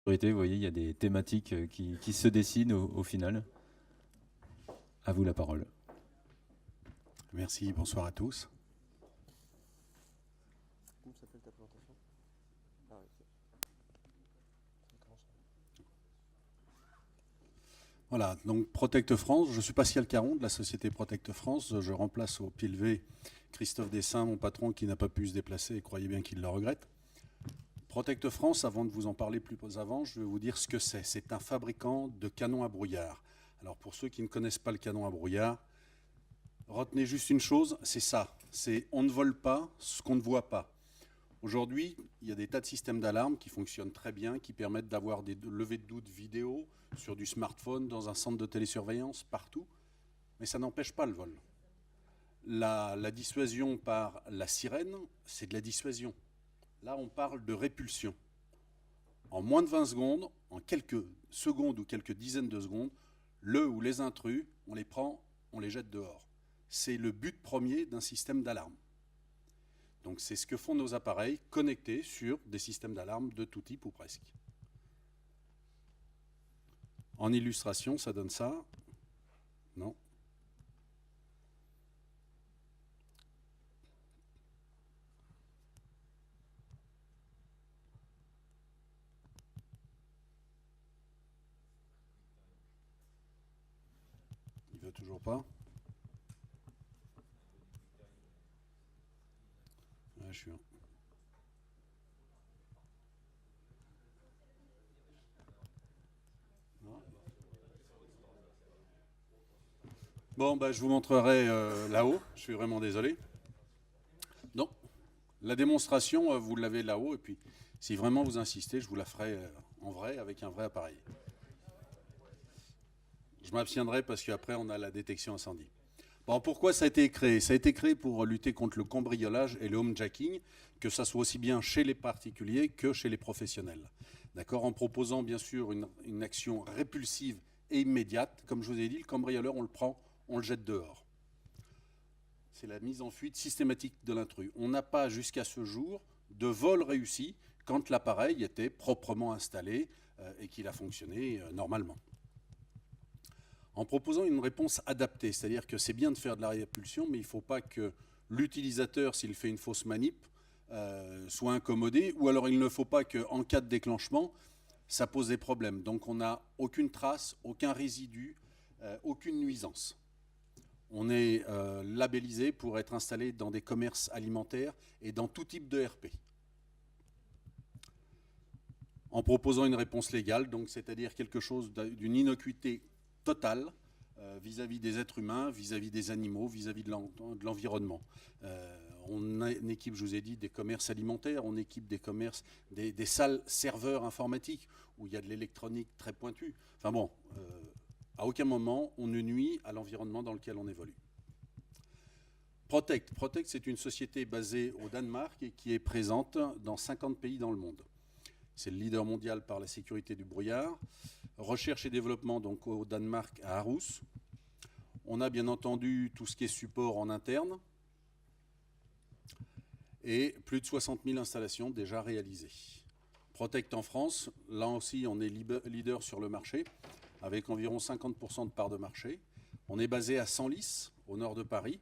Vous voyez, il y a des thématiques qui se dessinent au final. À vous la parole. Merci, bonsoir à tous. Comment s'appelle ta présentation? Ah, ok. Voilà, donc Protect France, je suis Pascal Caron de la société Protect France. Je remplace au pied levé Christophe Dessin, mon patron, qui n'a pas pu se déplacer et croyez bien qu'il le regrette. Protect France, avant de vous en parler plus avant, je vais vous dire ce que c'est. C'est un fabricant de canons à brouillard. Alors pour ceux qui ne connaissent pas le canon à brouillard, retenez juste une chose, c'est ça. C'est on ne vole pas ce qu'on ne voit pas. Aujourd'hui, il y a des tas de systèmes d'alarme qui fonctionnent très bien, qui permettent d'avoir des levées de doute vidéo sur du smartphone, dans un centre de télésurveillance, partout. Mais ça n'empêche pas le vol. La dissuasion par la sirène, c'est de la dissuasion. Là, on parle de répulsion. En moins de 20 secondes, en quelques secondes ou quelques dizaines de secondes, le ou les intrus, on les prend, on les jette dehors. C'est le but premier d'un système d'alarme. Donc c'est ce que font nos appareils connectés sur des systèmes d'alarme de tout type ou presque. En illustration, ça donne ça. Non. Il veut toujours pas. Ouais, je suis... Bon, bah, je vous montrerai là-haut. Je suis vraiment désolé. Donc, la démonstration, vous l'avez là-haut. Et puis, si vraiment vous insistez, je vous la ferai en vrai, avec un vrai appareil. Je m'abstiendrai parce qu'après, on a la détection incendie. Bon, pourquoi ça a été créé? Ça a été créé pour lutter contre le cambriolage et le homejacking, que ça soit aussi bien chez les particuliers que chez les professionnels. D'accord? En proposant bien sûr une action répulsive et immédiate. Comme je vous ai dit, le cambrioleur, on le prend, on le jette dehors. C'est la mise en fuite systématique de l'intrus. On n'a pas jusqu'à ce jour de vol réussi quand l'appareil était proprement installé et qu'il a fonctionné normalement. En proposant une réponse adaptée, c'est-à-dire que c'est bien de faire de la répulsion, mais il ne faut pas que l'utilisateur, s'il fait une fausse manip, soit incommodé, ou alors il ne faut pas qu'en cas de déclenchement, ça pose des problèmes. Donc on n'a aucune trace, aucun résidu, aucune nuisance. On est labellisé pour être installé dans des commerces alimentaires et dans tout type de RP. En proposant une réponse légale, donc c'est-à-dire quelque chose d'une innocuité totale vis-à-vis des êtres humains, vis-à-vis des animaux, vis-à-vis de l'environnement. On équipe, je vous ai dit, des commerces alimentaires, on équipe des commerces, des salles serveurs informatiques où il y a de l'électronique très pointue. Enfin bon, à aucun moment on ne nuit à l'environnement dans lequel on évolue. Protect, c'est une société basée au Danemark et qui est présente dans 50 pays dans le monde. C'est le leader mondial par la sécurité du brouillard. Recherche et développement donc au Danemark à Aarhus. On a bien entendu tout ce qui est support en interne. Et plus de 60 000 installations déjà réalisées. Protect en France, là aussi on est leader sur le marché, avec environ 50% de part de marché. On est basé à Senlis, au nord de Paris.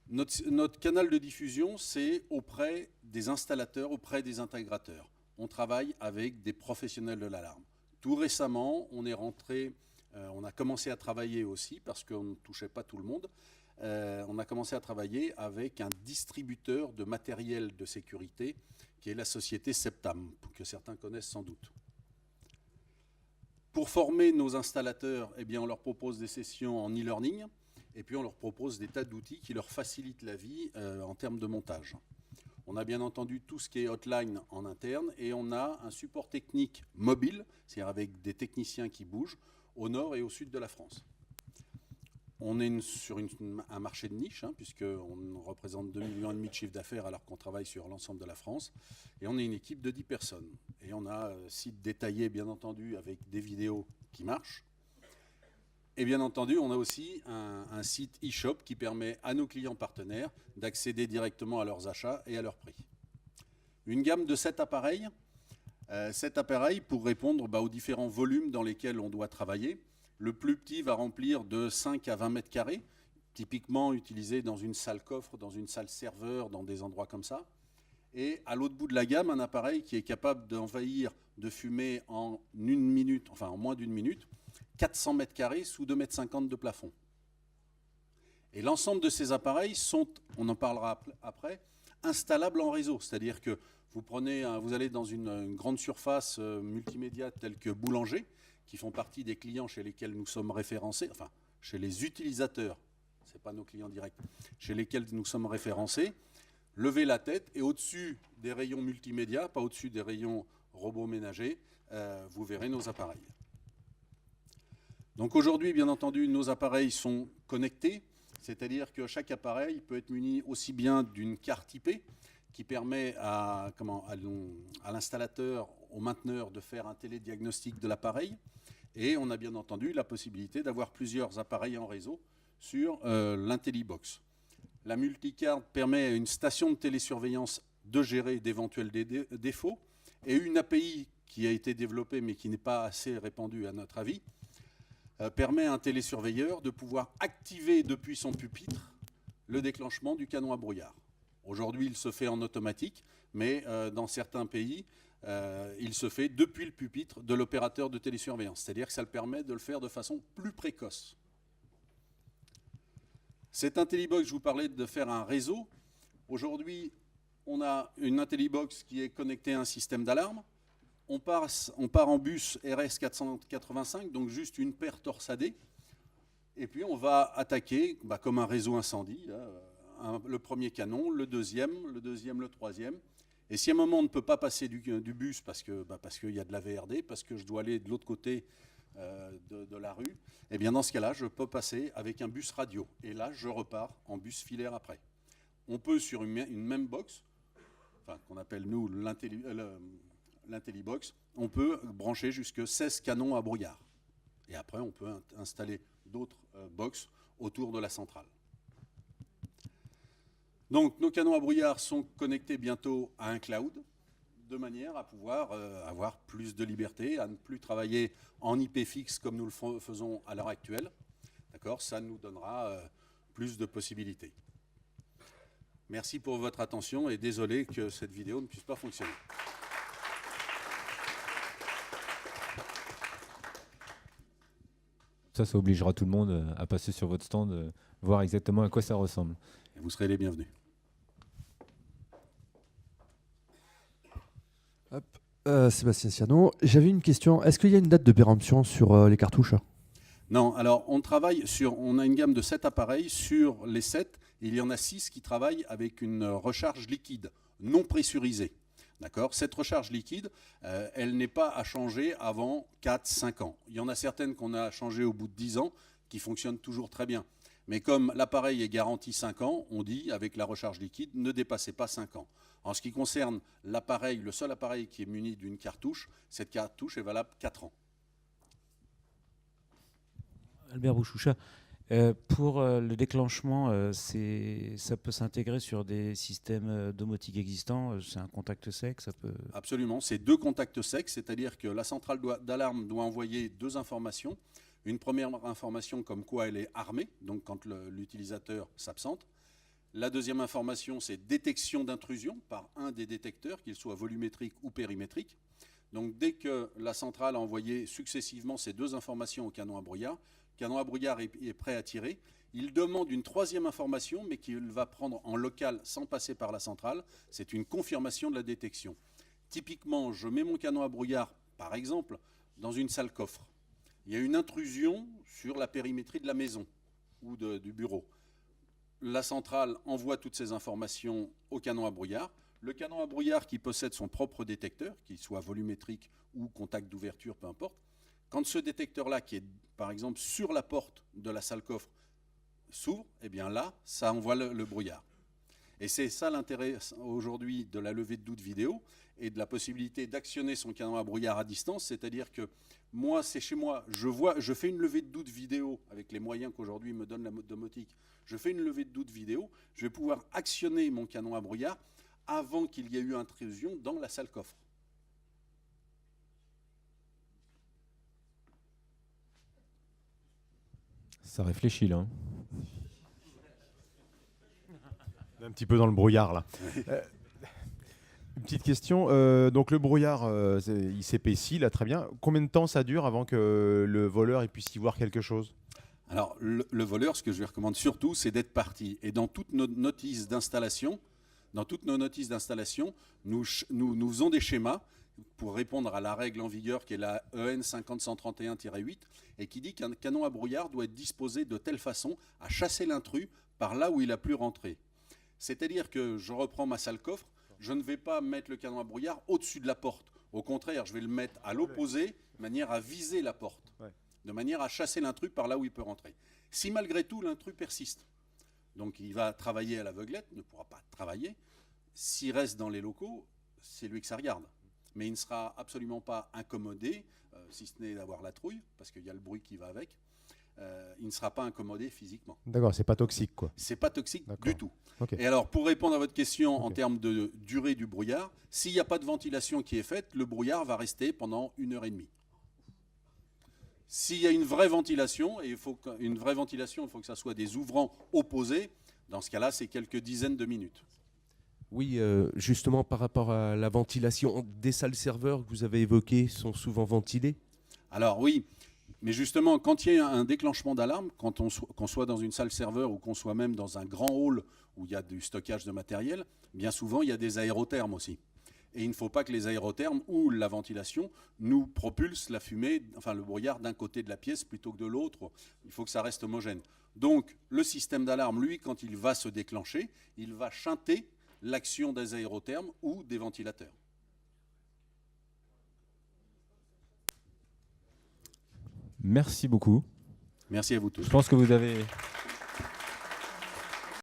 Notre canal de diffusion, c'est auprès des installateurs, auprès des intégrateurs. On travaille avec des professionnels de l'alarme. Tout récemment, on est rentré, on a commencé à travailler aussi, parce qu'on ne touchait pas tout le monde, on a commencé à travailler avec un distributeur de matériel de sécurité, qui est la société Septam, que certains connaissent sans doute. Pour former nos installateurs, eh bien, on leur propose des sessions en e-learning, et puis on leur propose des tas d'outils qui leur facilitent la vie en termes de montage. On a bien entendu tout ce qui est hotline en interne et on a un support technique mobile, c'est-à-dire avec des techniciens qui bougent au nord et au sud de la France. On est sur un marché de niche, puisqu'on représente 2,5 millions de chiffre d'affaires alors qu'on travaille sur l'ensemble de la France. Et on est une équipe de 10 personnes. Et on a un site détaillé, bien entendu, avec des vidéos qui marchent. Et bien entendu, on a aussi un site e-shop qui permet à nos clients partenaires d'accéder directement à leurs achats et à leurs prix. Une gamme de 7 appareils Cet appareil, pour répondre aux différents volumes dans lesquels on doit travailler, le plus petit va remplir de 5 à 20 mètres carrés, typiquement utilisé dans une salle coffre, dans une salle serveur, dans des endroits comme ça. Et à l'autre bout de la gamme, un appareil qui est capable d'envahir de fumée en une minute, enfin en moins d'une minute, 400 mètres carrés sous 2,50 m de plafond. Et l'ensemble de ces appareils sont, on en parlera après, installables en réseau. C'est-à-dire que vous allez dans une grande surface multimédia telle que Boulanger, qui font partie des clients chez lesquels nous sommes référencés, enfin chez les utilisateurs, ce n'est pas nos clients directs, chez lesquels nous sommes référencés. Levez la tête et au-dessus des rayons multimédia, pas au-dessus des rayons robots ménagers, vous verrez nos appareils. Donc aujourd'hui, bien entendu, nos appareils sont connectés, c'est-à-dire que chaque appareil peut être muni aussi bien d'une carte IP qui permet à l'installateur, au mainteneur de faire un télédiagnostic de l'appareil, et on a bien entendu la possibilité d'avoir plusieurs appareils en réseau sur l'IntelliBox. La multicard permet à une station de télésurveillance de gérer d'éventuels défauts, et une API qui a été développée mais qui n'est pas assez répandue à notre avis, permet à un télésurveilleur de pouvoir activer depuis son pupitre le déclenchement du canon à brouillard. Aujourd'hui, il se fait en automatique, mais dans certains pays, il se fait depuis le pupitre de l'opérateur de télésurveillance. C'est-à-dire que ça le permet de le faire de façon plus précoce. Cette IntelliBox, je vous parlais de faire un réseau. Aujourd'hui, on a une IntelliBox qui est connectée à un système d'alarme. On part en bus RS485, donc juste une paire torsadée. Et puis on va attaquer, comme un réseau incendie, là, le premier canon, le deuxième, le troisième. Et si à un moment on ne peut pas passer du bus parce qu'il y a de la VRD, parce que je dois aller de l'autre côté de la rue, eh bien dans ce cas-là, je peux passer avec un bus radio. Et là, je repars en bus filaire après. On peut sur une même box, enfin, qu'on appelle nous l'IntelliBox, on peut brancher jusque 16 canons à brouillard. Et après, on peut installer d'autres box autour de la centrale. Donc, nos canons à brouillard sont connectés bientôt à un cloud, de manière à pouvoir avoir plus de liberté, à ne plus travailler en IP fixe comme nous le faisons à l'heure actuelle. D'accord ? Ça nous donnera plus de possibilités. Merci pour votre attention et désolé que cette vidéo ne puisse pas fonctionner. Ça obligera tout le monde à passer sur votre stand, voir exactement à quoi ça ressemble. Et vous serez les bienvenus. Sébastien Ciano, j'avais une question. Est-ce qu'il y a une date de péremption sur les cartouches? Non, alors on a une gamme de 7 appareils. Sur les 7, il y en a 6 qui travaillent avec une recharge liquide, non pressurisée. D'accord ? Cette recharge liquide, elle n'est pas à changer avant 4-5 ans. Il y en a certaines qu'on a changées au bout de 10 ans, qui fonctionnent toujours très bien. Mais comme l'appareil est garanti 5 ans, on dit, avec la recharge liquide, ne dépassez pas 5 ans. En ce qui concerne l'appareil, le seul appareil qui est muni d'une cartouche, cette cartouche est valable 4 ans. Albert Bouchoucha, pour le déclenchement, ça peut s'intégrer sur des systèmes domotiques existants. C'est un contact sec, ça peut... Absolument, c'est 2 contacts secs, c'est-à-dire que la centrale d'alarme doit envoyer 2 informations. Une première information comme quoi elle est armée, donc quand l'utilisateur s'absente. La deuxième information, c'est détection d'intrusion par un des détecteurs, qu'il soit volumétrique ou périmétrique. Donc dès que la centrale a envoyé successivement ces 2 informations au canon à brouillard, le canon à brouillard est prêt à tirer. Il demande une 3e information, mais qu'il va prendre en local sans passer par la centrale. C'est une confirmation de la détection. Typiquement, je mets mon canon à brouillard, par exemple, dans une salle coffre. Il y a une intrusion sur la périmétrie de la maison ou du bureau. La centrale envoie toutes ces informations au canon à brouillard. Le canon à brouillard qui possède son propre détecteur, qu'il soit volumétrique ou contact d'ouverture, peu importe, quand ce détecteur-là, qui est par exemple sur la porte de la salle coffre, s'ouvre, eh bien là, ça envoie le brouillard. Et c'est ça l'intérêt aujourd'hui de la levée de doute vidéo et de la possibilité d'actionner son canon à brouillard à distance, c'est-à-dire que moi, c'est chez moi, je fais une levée de doute vidéo avec les moyens qu'aujourd'hui me donne la domotique. Je fais une levée de doute vidéo, je vais pouvoir actionner mon canon à brouillard avant qu'il y ait eu intrusion dans la salle coffre. Ça réfléchit là. On est un petit peu dans le brouillard là. Une petite question. Donc le brouillard, il s'épaissit là, très bien. Combien de temps ça dure avant que le voleur il puisse y voir quelque chose? Alors, le voleur, ce que je lui recommande surtout, c'est d'être parti. Et dans toutes nos notices d'installation, nous faisons des schémas pour répondre à la règle en vigueur qui est la EN 50131-8 et qui dit qu'un canon à brouillard doit être disposé de telle façon à chasser l'intrus par là où il a pu rentrer. C'est-à-dire que je reprends ma salle coffre, je ne vais pas mettre le canon à brouillard au-dessus de la porte. Au contraire, je vais le mettre à l'opposé, de manière à viser la porte, de manière à chasser l'intrus par là où il peut rentrer. Si malgré tout l'intrus persiste, donc il va travailler à l'aveuglette, ne pourra pas travailler, s'il reste dans les locaux, c'est lui que ça regarde. Mais il ne sera absolument pas incommodé, si ce n'est d'avoir la trouille, parce qu'il y a le bruit qui va avec. Il ne sera pas incommodé physiquement. D'accord, c'est pas toxique quoi. C'est pas toxique du tout. Okay. Et alors, pour répondre à votre question en termes de durée du brouillard, s'il n'y a pas de ventilation qui est faite, le brouillard va rester pendant 1h30. S'il y a une vraie ventilation, et il faut que ça soit des ouvrants opposés, dans ce cas-là, c'est quelques dizaines de minutes. Oui, justement, par rapport à la ventilation, des salles serveurs que vous avez évoquées sont souvent ventilées? Alors oui, mais justement, quand il y a un déclenchement d'alarme, qu'on soit dans une salle serveur ou qu'on soit même dans un grand hall où il y a du stockage de matériel, bien souvent, il y a des aérothermes aussi. Et il ne faut pas que les aérothermes ou la ventilation nous propulsent la fumée, enfin le brouillard d'un côté de la pièce plutôt que de l'autre. Il faut que ça reste homogène. Donc, le système d'alarme, lui, quand il va se déclencher, il va chanter l'action des aérothermes ou des ventilateurs. Merci beaucoup. Merci à vous tous. Je pense que vous avez